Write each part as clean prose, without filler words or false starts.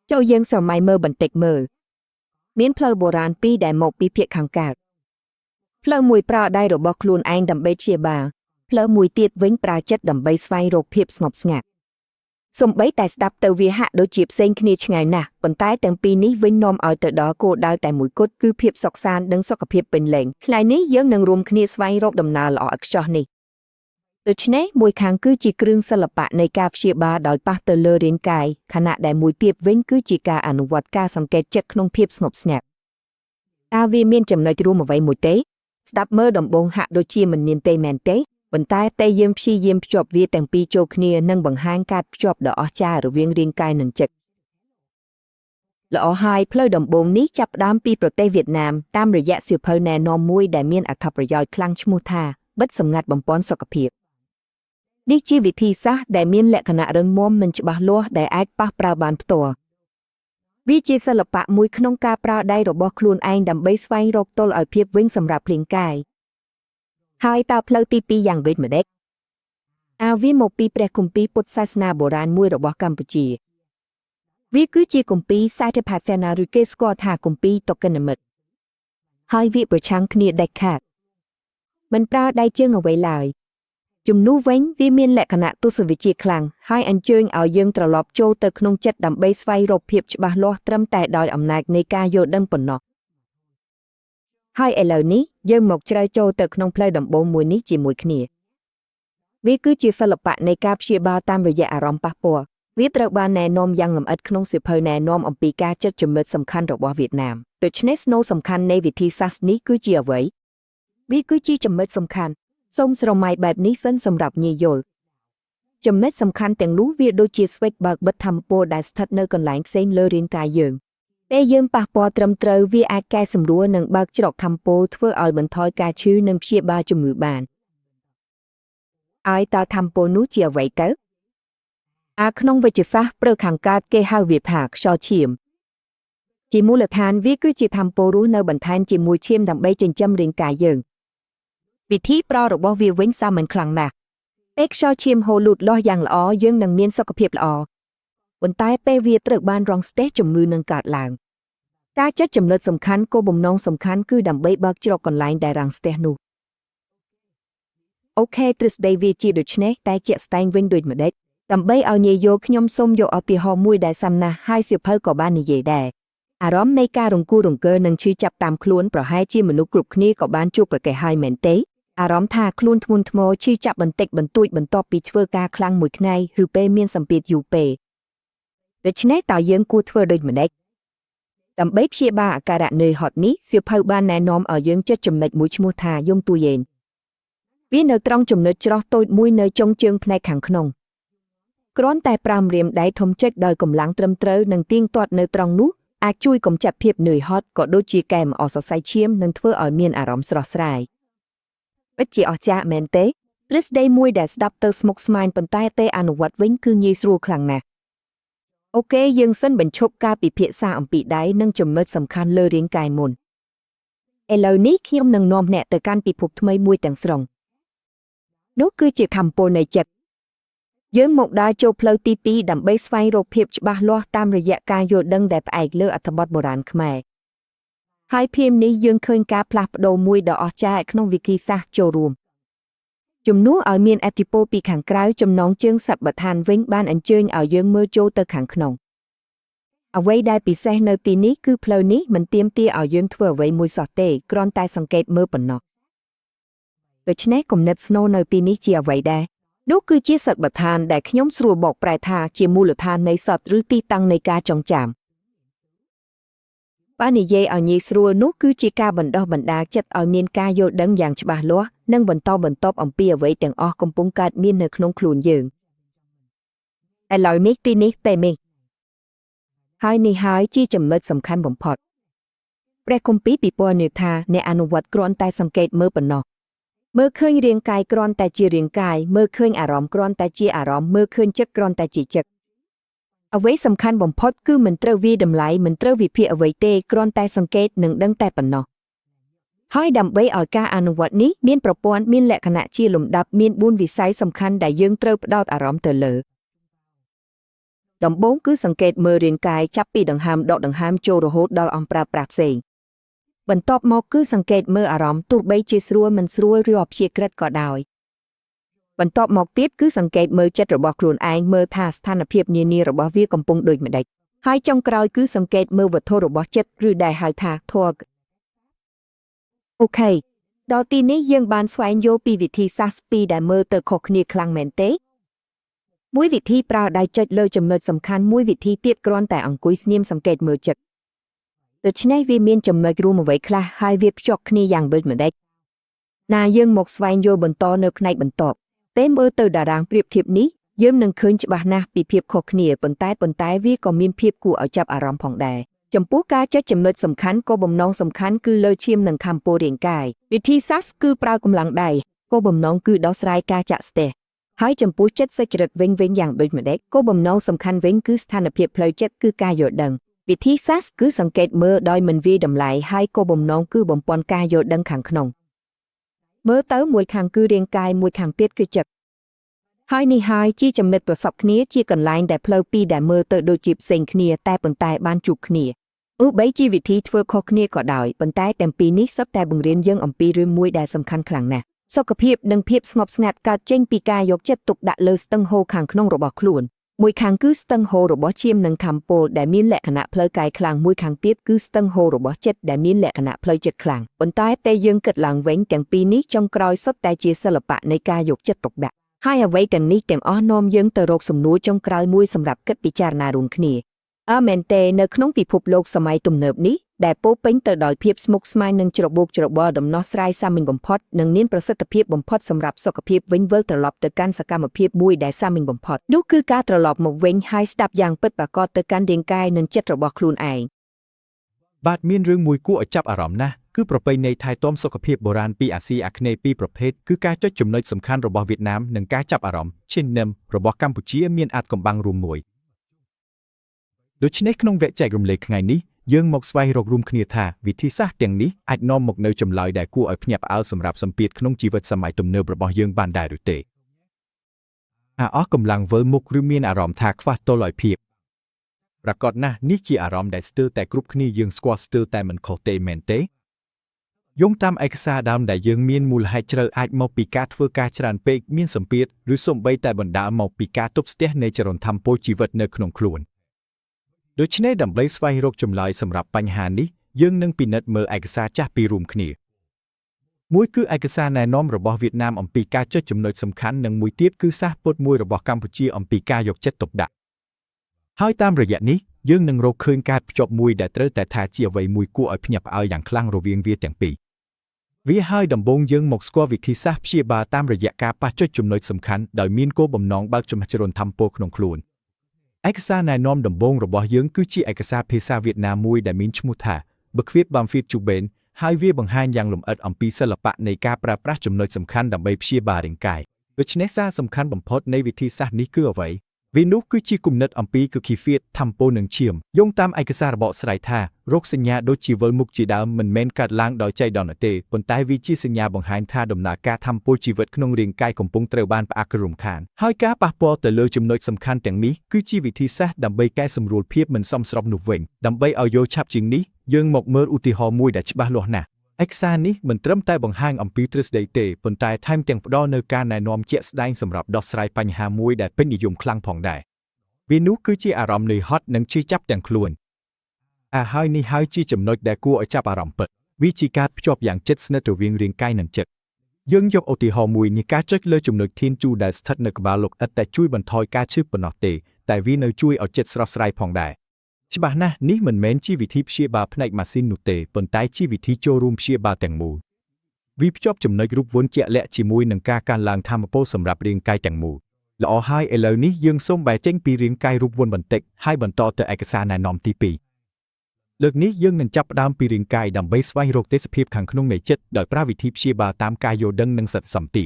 Châu dân sầu mai mơ bẩn tịch mơ. Miễn phơ bồ ràn pi đại một pi phiệt kháng cạt. Phơ mùi pra đai rồi bọc luôn anh đầm bê chia bà. Phơ mùi tiết vĩnh pra chất đầm bê xoay rộp hiệp ngọc ngạc. Xong bấy tại stop tàu vì hạ đối chịp xanh khní ngày nà. Bần tái tầng pi ní vĩnh nôm ở tờ đó cô đau tại mùi cốt cư hiệp sọc san đứng sọc hiệp bình lệnh. Lại ní dân nâng rùm khní xoay rộp đầm nà lọ ạc cho ní. Từ chế mùi kháng cư chỉ krương sơ lập bạ này cạp xịa bà đói bác tờ lơ đến cài, khả nạ đại mùi tiệp vĩnh cư chỉ ca ảnh vật ca song kẹt chất nông phiếp ngọc snap. A vi miên chầm nơi trú mà vây mùi tế. Stop mơ đồng bông hạ đôi chia mình niên tê mẹn tế. Bần tai tê yếm psi yếm chọc vi tàng pi chô khnia nâng bằng hang cát chọc đỏ cha rồi viên riêng cài nâng chất. Lọ hai plơ đồng bông ní chập đám pi pro tê Việt Nam tam rồi dạ siêu phơ nè nò mùi đại miên ạc thập rồi dòi khlang chmù tha, bất sầm ngạt bằng pon sọc hiệp. Đi chi vị thi xa đại miên lệ khả nạ rừng môm mình chỉ bà lúa đại ách bác prao bàn tổ. Vì chi xa lập bạ mùi khăn ca prao đai rồi bọc luôn anh đầm bấy xoay rộp tôl ở phiếp vinh xâm rạp liền cài. Hai tao plâu ti pi yang gửi mà đếch. À vì một pi pre cùng pi bột xa sna bồ ràn mùi rồi bọc Campuchia. Vì cứ chi cùng pi xa thể phạt xe nà rư kê score thà cùng pi tộc kênh mật. Hai vị bờ trăng khnia đạch khát. Mình prao đai chương ở vậy lại. Chùm nú vánh vì miên lệ khả nạ tu sự vị trí khlang, hai anh chương ở dương trở lọp châu tờ khung chất đầm bê xoay rộp hiệp bà lo trâm tại đòi ẩm nạc này ca vô đâm bẩn nọ. Hai ở lời ní, dương một trái châu tờ khung plei đầm bố mùi ní chỉ mùi khnia. Vì cứ chỉ phải lập bạn này ca chia bao tam về dạ rõm bạc bùa, vì trợt ba nè nôm yang ngầm ất khung sự phơi nè nôm ẩm bì ca chất chùm mệt sầm khăn rộp bò Việt Nam. Từ chnes nô sầm khăn này vị thi sas ní cứ chỉ ở vậy. Vì cứ chỉ chùm mệt sầm khăn. Xong sầu mai bẹt ní sân sầm rạp nhì dồn. Chấm mết sầm khăn tiếng lú việc đôi chia swag bạc bất thầm po đã thật nơi còn lãnh xên lơ riêng cài dường. Bây giờ bạc po trầm trâu vì ai ca sầm đua nâng bạc chọc thầm po thưa ở bên thoi ca chư nâng chia ba chùm ngữ bàn. Ai ta thầm po nú chia vậy tớ. À không về chữ xa bơ khẳng cát kê hao việc hạc so chiếm. Chỉ mua lực than vì cứ chỉ thầm po rú nơi bẩn than chỉ mùi chiêm đằng bay trình châm riêng cài dường. Vì thí pro được bao việc vĩnh sao mình khẳng nạc. Bếch cho chiêm hồ lụt lo dàng lõ dương nâng miên sọc hiệp lõ. Bần tay bê việc được ban rong stết chùm ngư nâng cạt làng. Ta chất chùm lợt sầm khăn cô bồng nông sầm khăn cứ đầm bê bạc cho còn lại đại ràng stết nụ. Ok tris đây vì chi được chnek tay chạy stein vinh đuổi mà đếch. Đầm bê ao nhì vô nhom xôm vô ở tì hò mùi đại xăm na hai siêu phơi có ban này dễ đẻ. À rõm nay ca rồng cu rồng cơ nâng chui chập tam khuôn pro hai chi mà nụ group khní có ban chụp ở cái hai mền tế. À rõm thà khuôn thun thmô chi chập bần tịch bần tụi bần top bị thưa ca khlang mùi knai rù bê miên sầm biệt dù bê. Để chné tạo dương cu thưa đôi mà đếch. Đầm bếp chia ba ca đạn nơi hot ní siêu phơi ban nè nôm ở dương chất chùm mệt mũi chmua thà dung tu yền. Vì nơi trong chùm nơi cho tôi mũi nơi trong chương pnai khẳng khnon. Krón tai pram riềm đáy thông trách đời cùng lãng trâm trớ nâng tiên toát nơi trong nút. À chui cũng chập hiệp nười hot có đôi chi kèm ở sọ say chiêm nâng thưa ở miền ả rõm sọ sài. Bất chỉ ở cha mẹn tế, Rít đây mùi đã đập tơ smoke smile bần tay tê ăn vật vĩnh cư nhi sưu khẳng nè. Ok dương sân bần chốc ca bị phía xa ẩm bị đáy nâng chùm mớt sầm khăn lơ riêng cài mồn. E lâu ní khi ông nâng nòm nẹ tờ can bị phục thmây mùi tàng srong. Nó cứ chỉ thầm bồ này chật. Dương một đá châu plâu tí tí đầm bê xoay rộp hiệp ba loa tam rồi dạ ca vô đâng đẹp ạch lơ ở thầm bọt bồ rán khmè. Hai phim ní dương khơi ca plap đầu mùi đỏ ở cha không vì kỳ xa châu rùm. Chùm nú ở miền Atipo bị khẳng kráo chùm nón chương sập bật hàn vĩnh ban ảnh chương ở dương mơ châu tơ khẳng khổng. Ở vây đai bị xe nơi tí ní cứ plâu ní mình tiêm tia ở dương thừa với mùi sọt tê gron tai song kết mơ bẩn nọ. Ở chné cùng nét snow nơi tí ní chỉ ở vây đai. Đố cứ chia sạc bật hàn để nhóm sửa bọc bài thà chỉ mù lực hàn này sọt rư ti tăng này ca trong chạm. Ba nì dê ở nhì sửa nốt cứ chỉ ca bẩn đa chất ở miền ca vô đấng dạng cho bà lúa nâng bẩn top ổng bia với tiếng o công bông cát miền nơi khôn khuôn dường. Ai lòi mít tí nít tê mình. Hai nì hai chi chầm mật sầm khăn bổng phọt. Bre công bí bị bò nửa thà nè anu vật gron tai sầm kết mơ bẩn nọ. Mơ khơi riêng cài gron tai chi riêng cài mơ khơi ả rõm gron tai chi ả rõm mơ khơi chất gron tai chi chất. Ở với sầm khăn bổng phọt cứ mình trâu vi đầm lại mình trâu vi phía ở với tê gron tai sầm kết nâng đăng tai bẩn nọ. Hai đầm bấy ở ca anu vật ní miên propon miên lệ khả nạ chi lùm đập miên buôn vì sai sầm khăn đại dương trâu đọt ả rõm tờ lỡ. ដំបូងគឺសង្កេតមើលរាងកាយចាប់ពីដង្ហើមដកដង្ហើមចូលរហូតដល់អំប្រើប្រាស់ផ្សេងបន្ទាប់មកគឺសង្កេតមើលអារម្មណ៍ទោះបីជាស្រួលមិនស្រួលឬអព្យាក្រឹតក៏ដោយបន្ទាប់មកទៀតគឺសង្កេតមើលចិត្តរបស់ខ្លួនឯងមើលថាស្ថានភាពនានារបស់វាកំពុងដូចម្ដេចហើយចុងក្រោយគឺសង្កេតមើលវត្ថុរបស់ចិត្តឬដែលហៅថាធម៌អូខេដល់ទីនេះយើងបានស្វែងយល់ពីវិធីសាស្ត្រពីរដែលមើលទៅខុសគ្នាខ្លាំងមែនទេមួយវិធីប្រើដៃចុចលើចំណុចសំខាន់មួយវិធីទៀតគ្រាន់តែអង្គុយស្ងៀមសង្កេតមើលចិត្តដូច្នេះវាមានចំណុចរួមអ្វីខ្លះហើយវាភ្ជាប់គ្នាយ៉ាងដូចម្ដេចណាយើងមកស្វែងយល់បន្តនៅផ្នែកបន្ទាប់តែមើលទៅតារាងប្រៀបធៀបនេះយើងនឹងឃើញច្បាស់ណាស់ពីភាពខុសគ្នាប៉ុន្តែវាក៏មានភាពគួរឲ្យចាប់អារម្មណ៍ផងដែរចំពោះការចុចចំណុចសំខាន់គោលបំណងសំខាន់គឺលើឈាមនិងខាំពោះរាងកាយវិធីសាស្ត្រគឺប្រើកម្លាំងដៃគោលបំណងគឺដោះស្រាយការចាក់ស្ទះហើយចំពោះចិត្តសេចក្ដីវិញយ៉ាងដូចម្ដេចគោលបំណងសំខាន់វិញគឺស្ថានភាពផ្លូវចិត្តគឺការយល់ដឹងវិធីសាស្ត្រគឺសង្កេតមើលដោយមិនវាយតម្លៃហើយគោលបំណងគឺបំពេញការយល់ដឹងខាងក្នុងមើលទៅមួយខាងគឺរាងកាយមួយខាងទៀតគឺចិត្តហើយនេះហើយជាចំណិតប្រសពគ្នាជាកន្លែងដែលផ្លូវពីរដែលមើលទៅដូចជាផ្សេងគ្នាតែប៉ុន្តែបានជួបគ្នាឧបបីជាវិធីធ្វើខុសគ្នាក៏ដោយប៉ុន្តែទាំងពីរនេះសុទ្ធតែបង្រៀនយើងអំពីរឿងមួយដែលសំខាន់ខ្លាំងណាស់សុខភាពនិងភាពស្ងប់ស្ងាត់កើតចេញពីការយកចិត្តទុកដាក់លើស្ទឹងហូរខាងក្នុងរបស់ខ្លួនមួយខាងគឺស្ទឹងហូររបស់ឈាមនិងខាំពោះដែលមានលក្ខណៈផ្លូវកាយខ្លាំងមួយខាងទៀតគឺស្ទឹងហូររបស់ចិត្តដែលមានលក្ខណៈផ្លូវចិត្តខ្លាំងប៉ុន្តែយើងគិតឡើងវិញទាំងពីរនេះចុងក្រោយសុទ្ធតែជាសិល្បៈនៃការយកចិត្តទុកដាក់ហើយអ្វីទាំងនេះទាំងអស់នាំយើងទៅរកសំណួរចុងក្រោយមួយសម្រាប់គិតពិចារណារួមគ្នាមែនទេនៅក្នុងពិភពលោកសម័យទំនើបនេះដែលពោរពេញទៅដោយភាពស្មុគស្មាញនិងច្របូកច្របល់ដំណោះស្រាយសាមញ្ញបំផុតនិងមានប្រសិទ្ធភាពបំផុតសម្រាប់សុខភាពវិញវិលត្រឡប់ទៅកាន់សកម្មភាពមួយដែលសាមញ្ញបំផុតនោះគឺការត្រឡប់មកវិញហើយស្ដាប់យ៉ាងពិតប្រាកដទៅកាន់រាងកាយនិងចិត្តរបស់ខ្លួនឯងបាទមានរឿងមួយគួរឲ្យចាប់អារម្មណ៍ណាស់គឺប្រពៃណីថែទាំសុខភាពបុរាណពីអាស៊ីអាគ្នេយ៍ពីរប្រភេទគឺការចុចចំណុចសំខាន់របស់វៀតណាមនិងការចាប់អារម្មណ៍ឈិននឹមរបស់កម្ពុជាមានអាចកំបាំងរួមមួយដូច្នេះក្នុងវគ្គចែករំលែកថ្ងៃនេះយើងមកស្វែងរករួមគ្នាថាវិធីសាស្ត្រទាំងនេះអាចនាំមកនូវចម្លើយដែលគួរឲ្យភ្ញាក់ផ្អើលសម្រាប់សម្ពាធក្នុងជីវិតសម័យទំនើបរបស់យើងបានដែរឬទេអស់កម្លាំងវិលមុខឬមានអារម្មណ៍ថាខ្វះតុល្យភាពប្រកបណាស់នេះជាអារម្មណ៍ដែលស្ទើរតែគ្រប់គ្នាយើងស្គាល់ស្ទើរតែមិនខុសទេមែនទេយោងតាមឯកសារដើមដែលយើងមានមូលហេតុជ្រៅអាចមកពីការធ្វើការច្រើនពេកមានសម្ពាធឬសូម្បីតែបណ្ដាលមកពីការទប់ស្ទះនៃចរន្តធម្មពលជីវិតនៅក្នុងខ្លួនដូច្នេះដើម្បីស្វែងរកចម្លើយសម្រាប់បញ្ហានេះយើងនឹងពិនិត្យមើលឯកសារចាស់ពីររួមគ្នាមួយគឺឯកសារណែនាំរបស់វៀតណាមអំពីការចុចចំណុចសំខាន់និងមួយទៀតគឺសាសពុតមួយរបស់កម្ពុជាអំពីការយកចិត្តទុកដាក់ហើយតាមរយៈនេះយើងនឹងរកឃើញការភ្ជាប់មួយដែលត្រូវតែថាជាអ្វីមួយគួរឲ្យភ្ញាក់ផ្អើលយ៉ាងខ្លាំងរវាងវាទាំងពីរវាហើយដំបូងយើងមកស្គាល់វិធីសាស្ត្រព្យាបាលតាមរយៈការប៉ះចុចចំណុចសំខាន់ដោយមានគោលបំណងបើកចំហចរន្តធម្មពលក្នុងខ្លួនឯកសារណែនាំដំបូងរបស់យើងគឺជាឯកសារភាសាវៀតណាមមួយដែលមានឈ្មោះថា Bquet Bamphit Chuben ហើយវាបង្ហាញយ៉ាងលម្អិតអំពីសិល្បៈនៃការប្រើប្រាស់ចំណុចសំខាន់ដើម្បីព្យាបាលរាងកាយដូច្នេះសារសំខាន់បំផុតនៃវិធីសាស្ត្រនេះគឺអ្វីវានោះគឺជាគំនិតអំពីគឺគីហ្វៀតធម្មពលនិងឈាមយោងតាមឯកសាររបកស្រាយថារោគសញ្ញាដូចជាវិលមុខជាដើមមិនមែនកើតឡើងដោយចៃដន្យទេប៉ុន្តែវាជាសញ្ញាបង្ហាញថាដំណើរការធម្មពលជីវិតក្នុងរាងកាយកំពុងត្រូវបានផ្អាករំខានហើយការប៉ះពាល់ទៅលើចំណុចសំខាន់ទាំងនេះគឺជាវិធីសាស្ត្រដើម្បីកែសម្រួលភាពមិនសមស្របនោះវិញដើម្បីឲ្យយល់ឆាប់ជាងនេះយើងមកមើលឧទាហរណ៍មួយដែលច្បាស់លាស់ណាស់ឯកសារនេះមិនត្រឹមតែបង្ហាញអំពីទ្រឹស្ដីទេប៉ុន្តែថែមទាំងផ្ដល់នូវការណែនាំជាក់ស្ដែងសម្រាប់ដោះស្រាយបញ្ហាមួយដែលពេញនិយមខ្លាំងផងដែរវានោះគឺជាអារម្មណ៍នឿយហត់និងឈឺចាប់ទាំងខ្លួនហើយនេះហើយជាចំណុចដែលគួរឲ្យចាប់អារម្មណ៍ពិតវាជាការភ្ជាប់យ៉ាងជិតស្និទ្ធរវាងរាងកាយនិងចិត្តយើងយកឧទាហរណ៍មួយនេះការចុចលើចំណុចធានជូរដែលស្ថិតនៅក្បាលលោកឥតតែជួយបន្ថយការឈឺប៉ុណ្ណោះទេតែវានៅជួយឲ្យចិត្តស្រស់ស្រាយផងដែរច្បាស់ណាស់នេះមិនមែនជាវិធីព្យាបាលផ្នែកម៉ាស៊ីននោះទេប៉ុន្តែជាវិធីចូលរួមព្យាបាលទាំងមូលវាភ្ជាប់ចំណុចរូបវន្តជាក់លាក់ជាមួយនឹងការកើនឡើងធម៌ពលសម្រាប់រាងកាយទាំងមូលល្អហើយឥឡូវនេះយើងសូមបែរចេញពីរាងកាយរូបវន្តបន្តិចហើយបន្តទៅឯកសារណែនាំទី2លើកនេះយើងនឹងចាប់ផ្ដើមពីរាងកាយដើម្បីស្វែងរកទេសភាពខាងក្នុងនៃចិត្តដោយប្រើវិធីព្យាបាលតាមការយល់ដឹងនិងសតិសម្បទ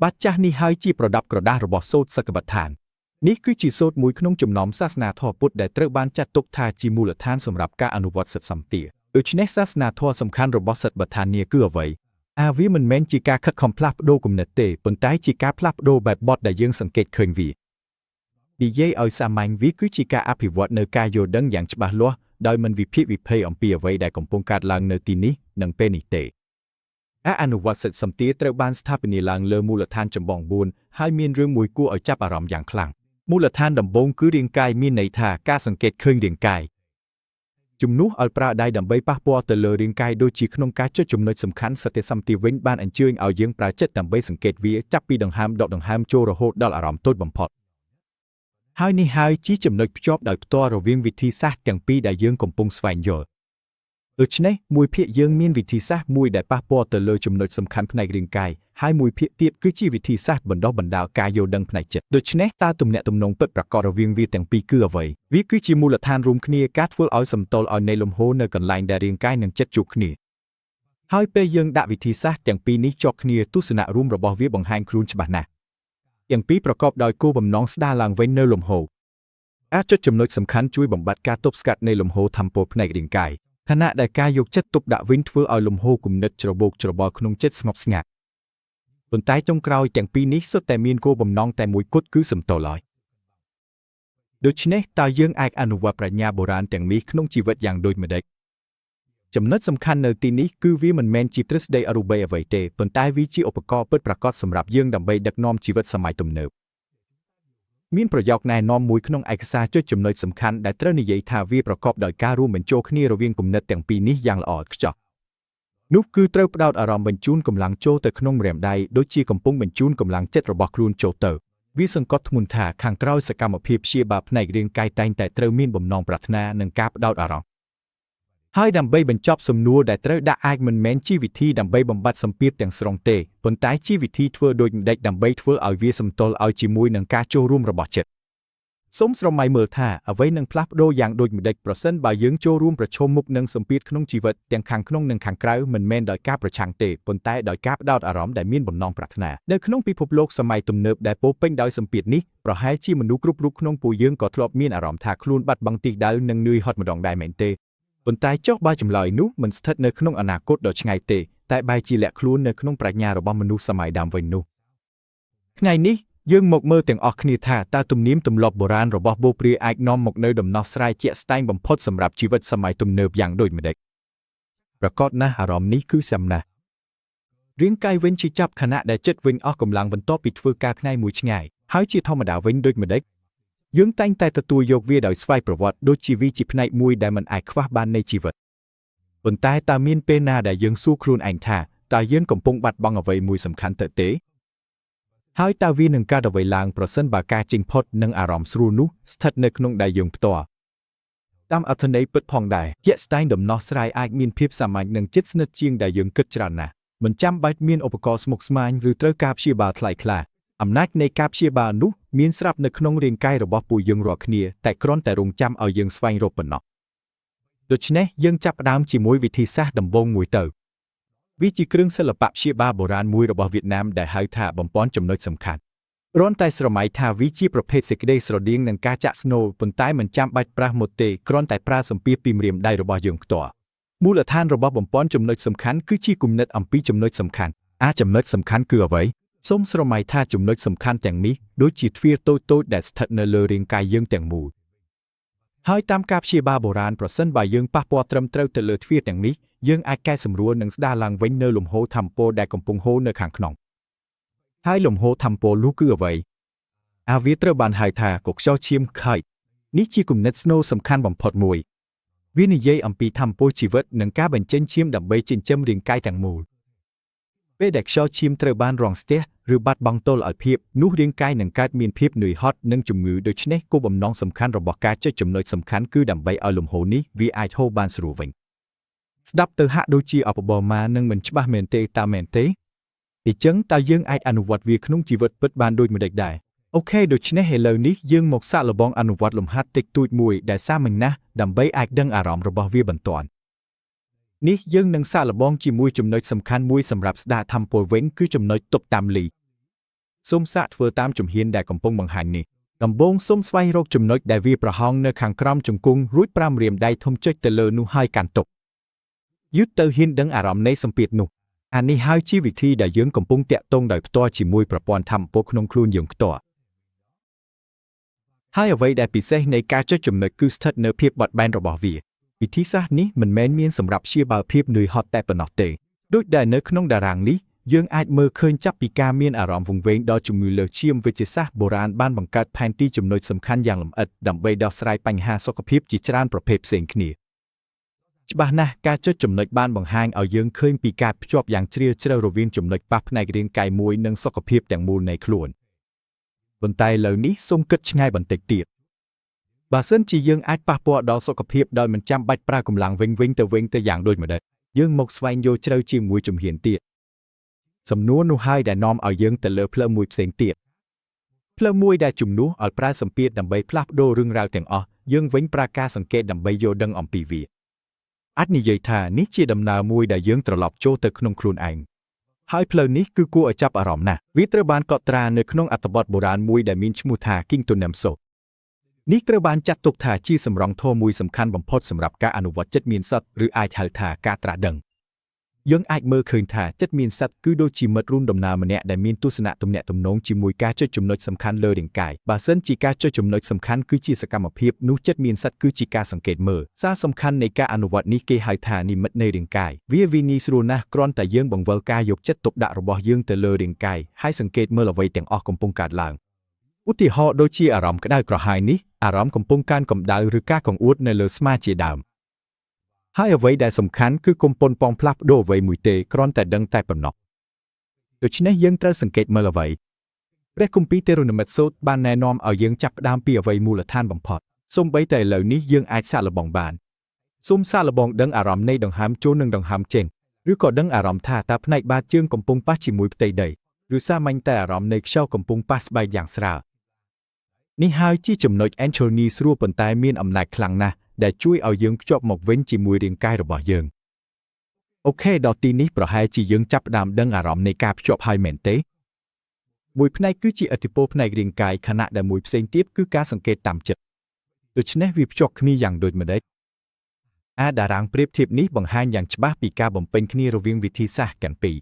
ាបាត់ចាស់នេះហើយជាប្រដាប់ក្រដាសរបស់សូត្រសក្បដ្ឋាននេះគឺជាសូត្រមួយក្នុងចំណោមសាសនាធម៌ពុទ្ធដែលត្រូវបានចាត់ទុកថាជាមូលដ្ឋានសម្រាប់ការអនុវត្តសតិសម្បទាដូច្នេះសាសនាធម៌សំខាន់របស់សតិប្បដ្ឋាននេះគឺអ្វីវាមិនមែនជាការខិតខំផ្លាស់ប្ដូរគំនិតទេប៉ុន្តែជាការផ្លាស់ប្ដូរបែបបទដែលយើងសង្កេតឃើញវា និយាយឲ្យសាមញ្ញវាគឺជាការអភិវឌ្ឍនៅការយល់ដឹងយ៉ាងច្បាស់លាស់ដោយមិនវិភាគវិភ័យអំពីអ្វីដែលកំពុងកើតឡើងនៅទីនេះនិងពេលនេះទេអនុវត្តសិទ្ធិសម្ទាត្រូវបានស្ថាបនាឡើងលើមូលដ្ឋានចម្បង4ហើយមានរឿងមួយគួរឲ្យចាប់អារម្មណ៍យ៉ាងខ្លាំងមូលដ្ឋានដំបូងគឺរាងកាយមានន័យថាការសង្កេតឃើញរាងកាយជំនួសឲ្យប្រើដៃដើម្បីប៉ះពាល់ទៅលើរាងកាយដូចជាក្នុងការចុចចំណុចសំខាន់សតិសម្បទាវិញបានអញ្ជើញឲ្យយើងប្រើចិត្តដើម្បីសង្កេតវាចាប់ពីដង្ហើមដកដង្ហើមចូលរហូតដល់អារម្មណ៍តូចបំផុតហើយនេះហើយជាចំណុចភ្ជាប់ដោយផ្ទាល់រវាងវិធីសាស្ត្រទាំងពីរដែលយើងកំពុងស្វែងយល់ដូច្នេះមួយភាគយើងមានវិធីសាស្ត្រមួយដែលប៉ះពាល់ទៅលើចំណុចសំខាន់ផ្នែករាងកាយហើយមួយភាគទៀតគឺជាវិធីសាស្ត្របណ្ដុះបណ្ដាលការយល់ដឹងផ្នែកចិត្តដូច្នេះតើទំនាក់ទំនងពិតប្រាកដរវាងវាទាំងពីរគឺអ្វីវាគឺជាមូលដ្ឋានរួមគ្នាការធ្វើឲ្យសម្តុល្យឲ្យនៃលំហូរនៅកន្លែងដែលរាងកាយនិងចិត្តជួបគ្នាហើយពេលយើងដាក់វិធីសាស្ត្រទាំងពីរនេះជាប់គ្នាទស្សនៈរួមរបស់វាបង្ហាញខ្លួនច្បាស់ណាស់ទាំងពីរប្រកបដោយគោលបំណងស្ដារឡើងវិញនៅលំហូរអាចចុចចំណុចសំខាន់ជួយបំបត្តិការទប់ស្កាត់នៃលំហូរថាមពលផ្នែករាងកាយខណៈដែលការយកចិត្តទុកដាក់វិញធ្វើឲ្យលំហូរគំនិតច្របូកច្របល់ក្នុងចិត្តស្ងប់ស្ងាត់ប៉ុន្តែចុងក្រោយទាំងពីរនេះសុទ្ធតែមានគោលបំណងតែមួយគត់គឺសម្តុល្យដូច្នេះតើយើងអាចអនុវត្តប្រាជ្ញាបុរាណទាំងនេះក្នុងជីវិតយ៉ាងដូចម្តេចចំណុចសំខាន់នៅទីនេះគឺវាមិនមែនជាទ្រឹស្ដីអរូបីអ្វីទេប៉ុន្តែវាជាឧបករណ៍ពិតប្រាកដសម្រាប់យើងដើម្បីដឹកនាំជីវិតសម័យទំនើបមានប្រយោគណែនាំមួយក្នុងឯកសារចុចចំណុចសំខាន់ដែលត្រូវនិយាយថាវាប្រកបដោយការរួមបញ្ចូលគ្នារវាងគំនិតទាំងពីរនេះយ៉ាងល្អឥតខ្ចោះនោះគឺត្រូវផ្ដោតអារម្មណ៍បញ្ជូនកម្លាំងចូលទៅក្នុងម្រាមដៃដូចជាកំពុងបញ្ជូនកម្លាំងចិត្តរបស់ខ្លួនចូលទៅវាសង្កត់ធ្ងន់ថាខាងក្រោយសកម្មភាពព្យាបាលផ្នែករាងកាយតែងតែត្រូវមានបំណងប្រាថ្នានិងការផ្ដោតអារម្មណ៍ហើយដើម្បីបញ្ចប់សំណួរដែលត្រូវដាក់អាចមិនមែនជាវិធីដើម្បីបំបត្តិសម្ពាធទាំងស្រុងទេប៉ុន្តែជាវិធីធ្វើដូចម្តេចដើម្បីធ្វើឲ្យវាសម្ទល់ឲ្យជាមួយនឹងការចូលរួមរបស់ចិត្តសូមស្រមៃមើលថាអ្វីនឹងផ្លាស់ប្ដូរយ៉ាងដូចម្តេចប្រសិនបើយើងចូលរួមប្រឈមមុខនឹងសម្ពាធក្នុងជីវិតទាំងខាងក្នុងនិងខាងក្រៅមិនមែនដោយការប្រឆាំងទេប៉ុន្តែដោយការផ្ដោតអារម្មណ៍ដែលមានបំណងប្រាថ្នានៅក្នុងពិភពលោកសម័យទំនើបដែលពោរពេញដោយសម្ពាធនេះប្រហែលជាមនុស្សគ្រប់រូបក្នុងពួកយើងក៏ធ្លាប់មានអារម្មណ៍ថាខ្លួនបាត់បង់ទិសដៅនិងនឿយហត់ម្ដងដែរមែនទេប៉ុន្តែចុះបើចម្លើយនោះមិនស្ថិតនៅក្នុងអនាគតដ៏ឆ្ងាយទេតែបែរជាលាក់ខ្លួននៅក្នុងប្រាជ្ញារបស់មនុស្សសម័យដើមវិញនោះថ្ងៃនេះយើងមកមើលទាំងអស់គ្នាថាតើទំនៀមទម្លាប់បុរាណរបស់បូព្រាអាចនាំមកនូវដំណោះស្រាយជាក់ស្ដែងបំផុតសម្រាប់ជីវិតសម័យទំនើបយ៉ាងដូចម្តេចប្រកបណាស់អារម្មណ៍នេះគឺសំណាស់រាងកាយវិញជាចាប់ខណៈដែលចិត្តវិញអស់កម្លាំងបន្ទាប់ពីធ្វើការថ្ងៃមួយឆ្ងាយហើយជាធម្មតាវិញដូចម្តេចយើងតែងតែទទួលយកវាដោយស្វ័យប្រវត្តិដូចជាវាជាផ្នែកមួយដែលមិនអាចខ្វះបាននៃជីវិតប៉ុន្តែតើមានពេលណាដែលយើងសួរខ្លួនឯងថាតើយើងកំពុងបាត់បង់អ្វីមួយសំខាន់ទៅទេហើយតើវានឹងកើតអ្វីឡើងប្រសិនបើការចេញផុតនិងអារម្មណ៍ស្រួលនោះស្ថិតនៅក្នុងដៃយើងផ្ទាល់តាមអត្ថន័យពិតផងដែរជាក់ស្ដែងដំណោះស្រាយអាចមានភាពសាមញ្ញនិងជិតស្និទ្ធជាងដែលយើងគិតច្រើនណាស់មិនចាំបាច់មានឧបករណ៍ស្មុគស្មាញឬត្រូវការព្យាបាលថ្លៃថ្លាអំណាចនៃការព្យាបាលនោះមានស្រាប់នៅក្នុងរាងកាយរបស់ពួកយើងរាល់គ្នាតែគ្រាន់តែរង់ចាំឲ្យយើងស្វែងរកប៉ុណ្ណោះដូច្នេះយើងចាប់ផ្ដើមជាមួយវិធីសាស្ត្រដំបូងមួយទៅវាជាគ្រឿងសិល្បៈព្យាបាលបុរាណមួយរបស់វៀតណាមដែលហៅថាបំពាន់ចំណុចសំខាន់គ្រាន់តែស្រមៃថាវាជាប្រភេទសេចក្តីស្រដៀងនឹងការចាក់ស្នូលប៉ុន្តែមិនចាំបាច់ប្រាស់មុតទេគ្រាន់តែប្រើសម្ពាធពីម្រាមដៃរបស់យើងផ្ទាល់មូលដ្ឋានរបស់បំពាន់ចំណុចសំខាន់គឺជាគំនិតអំពីចំណុចសំខាន់ចំណុចសំខាន់គឺអ្វីសូមស្រមៃថាចំណុចសំខាន់ទាំងនេះដូចជាទ្វារតូចៗដែលស្ថិតនៅលើរាងកាយយើងទាំងមូលហើយតាមការព្យាបាលបុរាណប្រសិនបើយើងប៉ះពាល់ត្រឹមត្រូវទៅលើទ្វារទាំងនេះយើងអាចកែសម្រួលនិងស្ដារឡើងវិញនៅលំហូរថាមពលដែលកំពុងហូរនៅខាងក្នុងហើយលំហូរថាមពលនោះគឺអ្វីវាត្រូវបានហៅថាកុកខ្យល់ឈាមខៃនេះជាគំនិតស្នូលសំខាន់បំផុតមួយវានិយាយអំពីថាមពលជីវិតនិងការបញ្ចេញឈាមដើម្បីចិញ្ចឹមរាងកាយទាំងមូលពេលដែលខ្យល់ឈាមត្រូវបានរងស្ទះឬបាត់បង់តុល្យភាពនោះរាងកាយនឹងកើតមានភាពនឿយហត់និងជំងឺដូច្នេះគោលបំណងសំខាន់របស់ការចុចចំណុចសំខាន់គឺដើម្បីឲ្យលំហូរនេះវាអាចហូរបានស្រួលវិញស្ដាប់ទៅហាក់ដូចជាអបបរមានិងមិនច្បាស់មែនទេតាមមែនទេអញ្ចឹងតើយើងអាចអនុវត្តវាក្នុងជីវិតពិតបានដូចម្តេចដែរអូខេដូច្នេះឥឡូវនេះយើងមកសាកល្បងអនុវត្តលំហាត់តិចតួចមួយដែលសាមញ្ញណាស់ដើម្បីអាចដឹងអារម្មណ៍របស់វាបន្ទាន់នេះយើងនឹងសាកល្បងជាមួយចំណុចសំខាន់មួយសម្រាប់ស្ដារថាមពលវិញគឺចំណុចទប់តាមលីសូមសាកធ្វើតាមជំហានដែលកំពុងបង្ហាញនេះដំបូងសូមស្វែងរកចំណុចដែលវាប្រហោងនៅខាងក្រោមជង្គង់រួចប្រាំម្រាមដៃធំចុចទៅលើនោះហើយកាន់ទុកយឺតទៅហ៊ានដឹងអារម្មណ៍នៃសម្ពាធនោះនេះហើយជាវិធីដែលយើងកំពុងតាក់ទងដោយផ្ទាល់ជាមួយប្រព័ន្ធថាមពលក្នុងខ្លួនយើងផ្ទាល់ហ ហើយអ្វីដែលពិសេសនៃការចុចចំណុចគឺស្ថិតនៅភាពបត់បែនរបស់វាវិធីសាស្ត្រនេះមិនមែនមានសម្រាប់ព្យាបាលភាពនឿយហត់តែប៉ុណ្ណោះទេដូចដែលនៅក្នុងតារាងនេះយើងអាចមើលឃើញចាប់ពីការមានអារម្មណ៍វង្វេងដល់ជំងឺលើសឈាមវិទ្យាសាស្ត្របុរាណបានបង្កើតផែនទីចំណុចសំខាន់យ៉ាងលម្អិតដើម្បីដោះស្រាយបញ្ហាសុខភាពជាច្រើនប្រភេទផ្សេងគ្នាច្បាស់ណាស់ការចុចចំណុចបានបង្ហាញឲ្យយើងឃើញពីការភ្ជាប់យ៉ាងជ្រាលជ្រៅរវាងចំណុចប៉ះផ្នែករាងកាយមួយនិងសុខភាពទាំងមូលនៃខ្លួនប៉ុន្តែឥឡូវនេះសូមគិតឆ្ងាយបន្តិចទៀតបើសិនជាយើងអាចប៉ះពាល់ដល់សុខភាពដោយមិនចាំបាច់ប្រើកម្លាំងវិញទៅយ៉ាងដូចម្ដេចយើងមកស្វែងយល់ជ្រៅជាមួយជំហានទៀតសំណួរនោះហើយដែលនាំឲ្យយើងទៅលើផ្លូវមួយផ្សេងទៀតផ្លូវមួយដែលជំនួសឲ្យប្រើសម្ពាធដើម្បីផ្លាស់ប្ដូររឿងរ៉ាវទាំងអស់យើងវិញប្រើការសង្កេតដើម្បីយល់ដឹងអំពីវាអាចនិយាយថានេះជាដំណើរមួយដែលយើងត្រឡប់ចូលទៅក្នុងខ្លួនឯងហើយផ្លូវនេះគឺគួរឲ្យចាប់អារម្មណ៍ណាស់វាត្រូវបានកត់ត្រានៅក្នុងអត្ថបទបុរាណមួយដែលមានឈ្មោះថា King Tonamso នេះត្រូវបានចាត់ទុកថាជាសម្រង់ធម៌មួយសំខាន់បំផុតសម្រាប់ការអនុវត្តចិត្តមានសត្វឬអាចហៅថាការត្រាស់ដឹងយើងអាចមើលឃើញថាចិត្តមានសត្វគឺដូចជាមិត្តរួមដំណើរម្នាក់ដែលមានទស្សនៈទំនាក់ទំនងជាមួយការចុចចំណុចសំខាន់លើរាងកាយបើសិនជាការចុចចំណុចសំខាន់គឺជាសកម្មភាពនោះចិត្តមានសត្វគឺជាការសង្កេតមើលសារសំខាន់នៃការអនុវត្តនេះគេហៅថានិមិត្តនៃរាងកាយវាងាយស្រួលណាស់គ្រាន់តែយើងបង្វិលការយកចិត្តទុកដាក់របស់យើងទៅលើរាងកាយហើយសង្កេតមើលអ្វីទាំងអស់កំពុងកើតឡើងឧទាហរណ៍ដូចជាអារម្មណ៍ក្តៅក្រហាយនេះអារម្មណ៍កំពុងកើនកម្ដៅឬការកង្អួតនៅលើស្មាជាដើមហើយអ្វីដែលសំខាន់គឺកុំប៉ុនប៉ងផ្លាស់ប្ដូរអ្វីមួយទេគ្រាន់តែដឹងតែប៉ុណ្ណោះដូច្នេះយើងត្រូវសង្កេតមើលអ្វីព្រះគម្ពីរទេរ៉ូណូមីសូតបានណែនាំឲ្យយើងចាប់ផ្ដើមពីអ្វីមូលដ្ឋានបំផុតសូម្បីតែឥឡូវនេះយើងអាចសាកល្បងបានសូមសាកល្បងដឹងអារម្មណ៍នៃដង្ហើមចូលនិងដង្ហើមចេញឬក៏ដឹងអារម្មណ៍ថាតើផ្នែកបាតជើងកំពុងប៉ះជាមួយផ្ទៃដីឬសាមញ្ញតែអារម្មណ៍នៃខ្យល់កំពុងប៉ះស្បែកយ៉ាងស្រាលនេះហើយជាចំណុច Anthony ស្រួលប៉ុន្តែមានអំណាចខ្លាំងណាស់ដែលជួយឲ្យយើងភ្ជាប់មកវិញជាមួយរាងកាយរបស់យើងអូខេដល់ទីនេះប្រហែលជាយើងចាប់ផ្ដើមដឹងអារម្មណ៍នៃការភ្ជាប់ហើយមែនទេមួយផ្នែកគឺជាឥទ្ធិពលផ្នែករាងកាយខណៈដែលមួយផ្សេងទៀតគឺការសង្កេតតាមចិត្តដូច្នេះវាភ្ជាប់គ្នាយ៉ាងដូចម្ដេចតារាងប្រៀបធៀបនេះបង្ហាញយ៉ាងច្បាស់ពីការបំពេញគ្នារវាងវិធីសាស្ត្រទាំងពីរ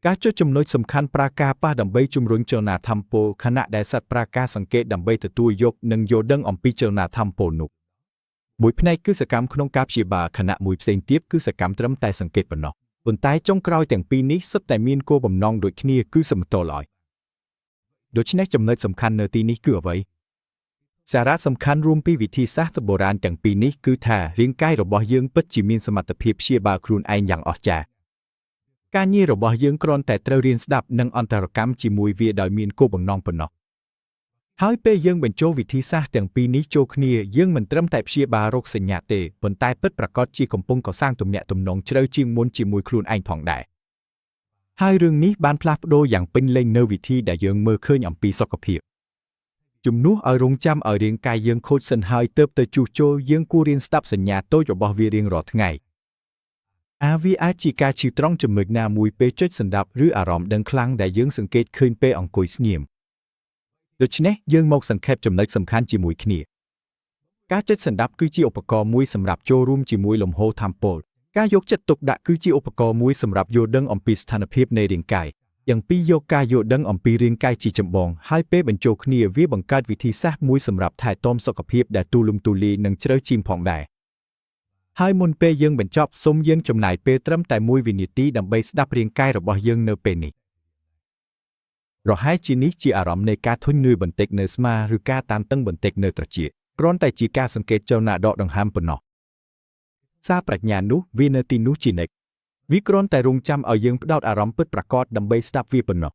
ការចុចចំណុចសំខាន់ប្រើការប៉ះដើម្បីជំរុញចលនាធម្មពលខណៈដែលសត្វប្រើការសង្កេតដើម្បីទទួលយកនិងយល់ដឹងអំពីចលនាធម្មពលនោះមួយផ្នែកគឺសកម្មក្នុងការព្យាបាលខណៈមួយផ្សេងទៀតគឺសកម្មត្រឹមតែសង្កេតប៉ុណ្ណោះប៉ុន្តែចុងក្រោយទាំងពីរនេះសុទ្ធតែមានគោលបំណងដូចគ្នាគឺសមតុល្យដូច្នេះចំណុចសំខាន់នៅទីនេះគឺអ្វីសារៈសំខាន់រួមពីវិធីសាស្ត្របុរាណទាំងពីរនេះគឺថារាងកាយរបស់យើងពិតជាមានសមត្ថភាពព្យាបាលខ្លួនឯងយ៉ាងអស្ចារ្យការងាររបស់យើងគ្រាន់តែត្រូវរៀនស្ដាប់និងអន្តរកម្មជាមួយវាដោយមានគោលបំណងប៉ុណ្ណោះហើយពេលយើងបញ្ចូលវិធីសាស្ត្រទាំងពីរនេះចូលគ្នាយើងមិនត្រឹមតែព្យាបាលរោគសញ្ញាទេប៉ុន្តែពិតប្រាកដជាកំពុងកសាងទំនាក់ទំនងជ្រៅជាងមុនជាមួយខ្លួនឯងផងដែរហើយរឿងនេះបានផ្លាស់ប្ដូរយ៉ាងពេញលេញនៅវិធីដែលយើងមើលឃើញអំពីសុខភាពជំនួសឲ្យរងចាំឲ្យរាងកាយយើងខូចសិនហើយទើបទៅជួសជុលយើងគួររៀនស្ដាប់សញ្ញាតូចរបស់វារៀងរាល់ថ្ងៃវាអាចជាការឈឺត្រង់ចំណុចណាមួយពេលចុចសន្តាប់ឬអារម្មណ៍ដឹងខ្លាំងដែលយើងសង្កេតឃើញពេលអង្គុយស្ងៀមដូច្នេះយើងមកសង្ខេបចំណុចសំខាន់ជាមួយគ្នាការចុចសន្តាប់គឺជាឧបករណ៍មួយសម្រាប់ចូលរួមជាមួយលំហូរថាមពលការយកចិត្តទុកដាក់គឺជាឧបករណ៍មួយសម្រាប់យល់ដឹងអំពីស្ថានភាពនៃរាងកាយយ៉ាងពីរយកការយល់ដឹងអំពីរាងកាយជាចម្បងហើយពេលបញ្ចូលគ្នាវាបង្កើតវិធីសាស្ត្រមួយសម្រាប់ថែទាំសុខភាពដែលទូលំទូលាយនិងជ្រៅជាងផងដែរហើយមុនពេលយើងបញ្ចប់សូមយើងចំណាយពេលត្រឹមតែ1វិនាទីដើម្បីស្ដាប់រាងកាយរបស់យើងនៅពេលនេះប្រហែលជានេះជាអារម្មណ៍នៃការធុញនឿយបន្តិចនៅស្មាឬការតានតឹងបន្តិចនៅត្រចៀកគ្រាន់តែជាការសង្កេតចលនាដកដង្ហើមប៉ុណ្ណោះសារប្រាជ្ញានោះវានៅទីនោះជានិច្ចវាគ្រាន់តែរង់ចាំឲ្យយើងផ្ដោតអារម្មណ៍ពិតប្រាកដដើម្បីស្ដាប់វាប៉ុណ្ណោះ